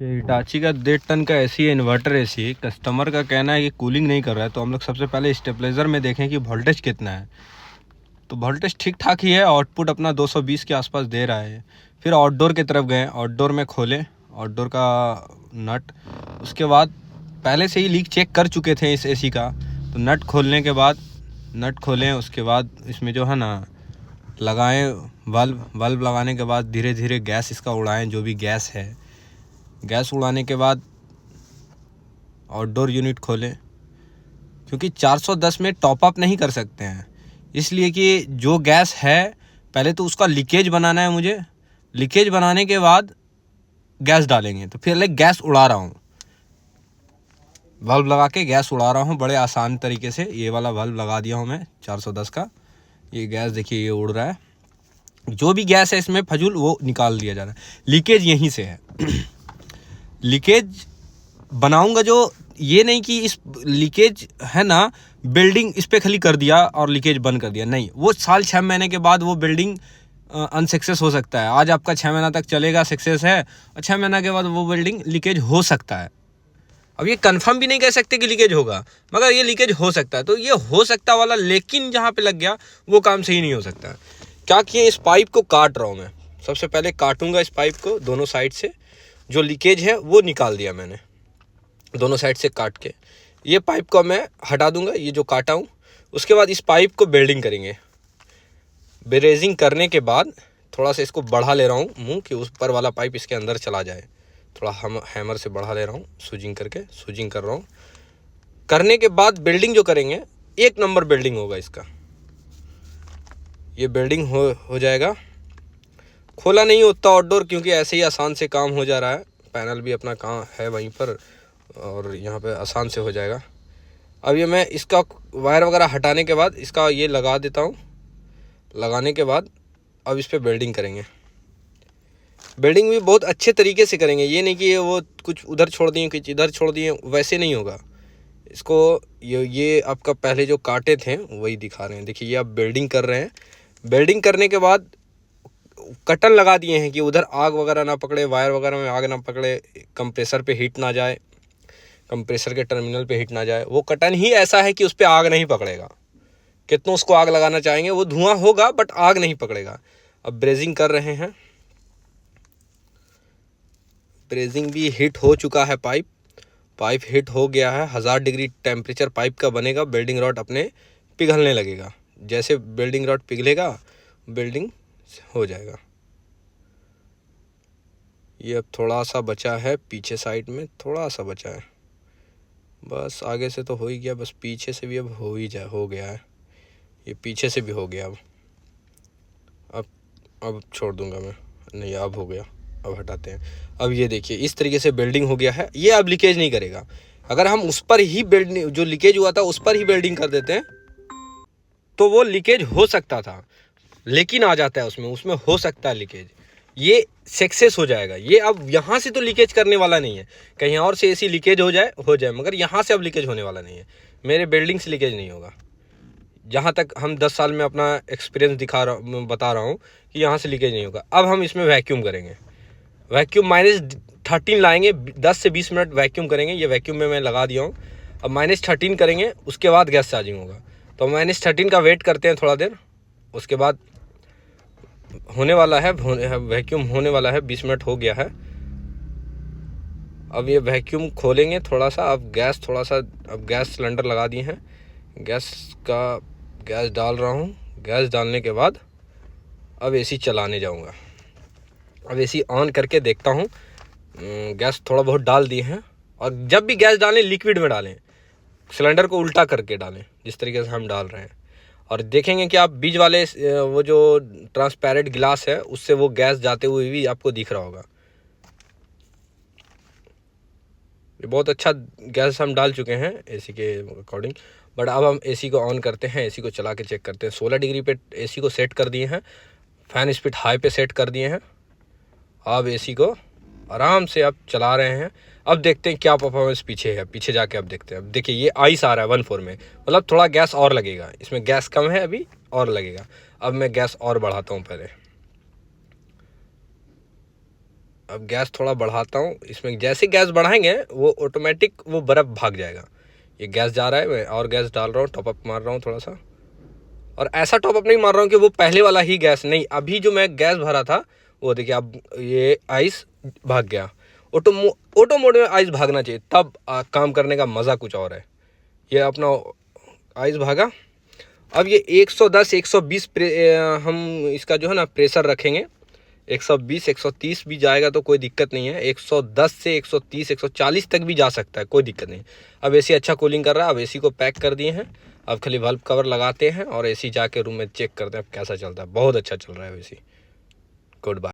ये हिटाची का 1.5 टन का एसी है, इन्वर्टर एसी। कस्टमर का कहना है कि कूलिंग नहीं कर रहा है, तो हम लोग सबसे पहले स्टेबलाइजर में देखें कि वोल्टेज कितना है। तो वोल्टेज ठीक ठाक ही है, आउटपुट अपना 220 के आसपास दे रहा है। फिर आउटडोर की तरफ गए, आउटडोर में खोले आउटडोर का नट। उसके बाद पहले से ही लीक चेक कर चुके थे इस एसी का, तो नट खोलने के बाद नट खोलें, उसके बाद इसमें जो है ना लगाएं बल्ब लगाने के बाद धीरे धीरे गैस इसका उड़ाएं, जो भी गैस है। गैस उड़ाने के बाद आउटडोर यूनिट खोलें, क्योंकि 410 में टॉप अप नहीं कर सकते हैं, इसलिए कि जो गैस है पहले तो उसका लीकेज बनाना है मुझे। लीकेज बनाने के बाद गैस डालेंगे। तो फिर गैस उड़ा रहा हूँ, बल्ब लगा के गैस उड़ा रहा हूँ बड़े आसान तरीके से। ये वाला बल्ब लगा दिया हूँ मैं 410 का। ये गैस देखिए, ये उड़ रहा है। जो भी गैस है इसमें फजूल, वो निकाल दिया जा रहा है। लीकेज यहीं से है। लीकेज बनाऊंगा जो, ये नहीं कि इस लीकेज है ना बिल्डिंग इस पे खाली कर दिया और लीकेज बंद कर दिया, नहीं। वो साल 6 महीने के बाद वो बिल्डिंग अनसक्सेस हो सकता है। आज आपका 6 महीना तक चलेगा, सक्सेस है, और 6 महीना के बाद वो बिल्डिंग लीकेज हो सकता है। अब ये कंफर्म भी नहीं कह सकते कि लीकेज होगा, मगर ये लीकेज हो सकता है। तो ये हो सकता वाला लेकिन जहाँ पे लग गया वो काम सही नहीं हो सकता। क्या किए, इस पाइप को काट रहा हूँ मैं। सबसे पहले काटूंगा इस पाइप को दोनों साइड से। जो लीकेज है वो निकाल दिया मैंने दोनों साइड से काट के। ये पाइप को मैं हटा दूंगा, ये जो काटा हूँ। उसके बाद इस पाइप को बेल्डिंग करेंगे। ब्रेजिंग करने के बाद थोड़ा सा इसको बढ़ा ले रहा हूँ मुँह, कि उस ऊपर वाला पाइप इसके अंदर चला जाए। थोड़ा हम हैमर से बढ़ा ले रहा हूँ, सूजिंग कर रहा हूँ। करने के बाद बिल्डिंग जो करेंगे, 1 नंबर बिल्डिंग होगा इसका। ये बिल्डिंग हो जाएगा। खोला नहीं होता आउटडोर, क्योंकि ऐसे ही आसान से काम हो जा रहा है। पैनल भी अपना काम है वहीं पर, और यहाँ पे आसान से हो जाएगा। अब ये मैं इसका वायर वगैरह हटाने के बाद इसका ये लगा देता हूँ। लगाने के बाद अब इस पर बेल्डिंग करेंगे। बेल्डिंग भी बहुत अच्छे तरीके से करेंगे, ये नहीं कि ये वो कुछ उधर छोड़ दिए कुछ इधर छोड़ दिए, वैसे नहीं होगा। इसको ये आपका पहले जो काटे थे वही दिखा रहे हैं। देखिए, ये आप बेल्डिंग कर रहे हैं। बेल्डिंग करने के बाद कटन लगा दिए हैं कि उधर आग वगैरह ना पकड़े, वायर वगैरह में आग ना पकड़े, कंप्रेसर पे हीट ना जाए, कंप्रेसर के टर्मिनल पे हीट ना जाए। वो कटन ही ऐसा है कि उस पर आग नहीं पकड़ेगा। कितना उसको आग लगाना चाहेंगे, वो धुआं होगा बट आग नहीं पकड़ेगा। अब ब्रेजिंग कर रहे हैं। ब्रेजिंग भी हीट हो चुका है। पाइप हीट हो गया है। 1000 डिग्री टेम्परेचर पाइप का बनेगा। बिल्डिंग रॉड अपने पिघलने लगेगा। जैसे बिल्डिंग रॉड पिघलेगा, बिल्डिंग हो जाएगा। ये अब थोड़ा सा बचा है, पीछे साइड में थोड़ा सा बचा है। बस आगे से तो हो ही गया, बस पीछे से भी अब हो गया है। ये पीछे से भी हो गया। अब छोड़ दूंगा मैं, नहीं अब हो गया। अब हटाते हैं। अब ये देखिए, इस तरीके से बिल्डिंग हो गया है। ये अब लीकेज नहीं करेगा। अगर हम उस पर ही बिल्डिंग, जो लीकेज हुआ था उस पर ही बिल्डिंग कर देते हैं, तो वो लीकेज हो सकता था, लेकिन आ जाता है उसमें हो सकता है लीकेज। ये सक्सेस हो जाएगा। ये अब यहाँ से तो लीकेज करने वाला नहीं है। कहीं और से ऐसी लीकेज हो जाए, मगर यहाँ से अब लीकेज होने वाला नहीं है। मेरे बिल्डिंग से लीकेज नहीं होगा। जहाँ तक हम 10 साल में अपना एक्सपीरियंस बता रहा हूँ कि यहाँ से लीकेज नहीं होगा। अब हम इसमें वैक्यूम करेंगे। वैक्यूम -13 लाएंगे, 10 से 20 मिनट वैक्यूम करेंगे। ये वैक्यूम में मैं लगा दिया हूँ। अब -13 करेंगे, उसके बाद गैस चार्जिंग होगा। तो -13 का वेट करते हैं थोड़ा देर। उसके बाद होने वाला है, वैक्यूम होने वाला है। 20 मिनट हो गया है। अब ये वैक्यूम खोलेंगे थोड़ा सा। अब गैस सिलेंडर लगा दिए हैं। गैस डाल रहा हूँ। गैस डालने के बाद अब एसी चलाने जाऊँगा। अब एसी ऑन करके देखता हूँ। गैस थोड़ा बहुत डाल दिए हैं। और जब भी गैस डालें, लिक्विड में डालें, सिलेंडर को उल्टा करके डालें, जिस तरीके से हम डाल रहे हैं। और देखेंगे कि आप बीच वाले वो जो ट्रांसपेरेंट गिलास है, उससे वो गैस जाते हुए भी आपको दिख रहा होगा। ये बहुत अच्छा गैस हम डाल चुके हैं एसी के अकॉर्डिंग। बट अब हम एसी को ऑन करते हैं, एसी को चला के चेक करते हैं। 16 डिग्री पे एसी को सेट कर दिए हैं। फ़ैन स्पीड हाई पे सेट कर दिए हैं। अब एसी को आराम से अब चला रहे हैं। अब देखते हैं क्या परफॉर्मेंस पीछे है। पीछे जाके अब देखते हैं। अब देखिए, ये आइस आ रहा है 1.4 में, मतलब थोड़ा गैस और लगेगा। इसमें गैस कम है, अभी और लगेगा। अब मैं गैस और बढ़ाता हूँ पहले। अब गैस थोड़ा बढ़ाता हूँ। इसमें जैसे गैस बढ़ाएंगे वो ऑटोमेटिक वो बर्फ़ भाग जाएगा। ये गैस जा रहा है, मैं और गैस डाल रहा हूँ, टॉपअप मार रहा हूँ थोड़ा सा। और ऐसा टॉपअप नहीं मार रहा हूँ कि वो पहले वाला ही गैस, नहीं, अभी जो मैं गैस भरा था वो देखिए अब ये आइस भाग गया। ऑटो मोड में आइस भागना चाहिए, तब काम करने का मज़ा कुछ और है। ये अपना आइस भागा। अब ये 110 120 हम इसका जो है ना प्रेशर रखेंगे। 120 130 भी जाएगा तो कोई दिक्कत नहीं है। 110 से 130 140 तक भी जा सकता है, कोई दिक्कत नहीं। अब एसी अच्छा कूलिंग कर रहा है। अब एसी को पैक कर दिए हैं। अब खाली बल्ब कवर लगाते हैं और एसी जाके रूम में चेक करते हैं कैसा चलता है। बहुत अच्छा चल रहा है एसी। Good bye.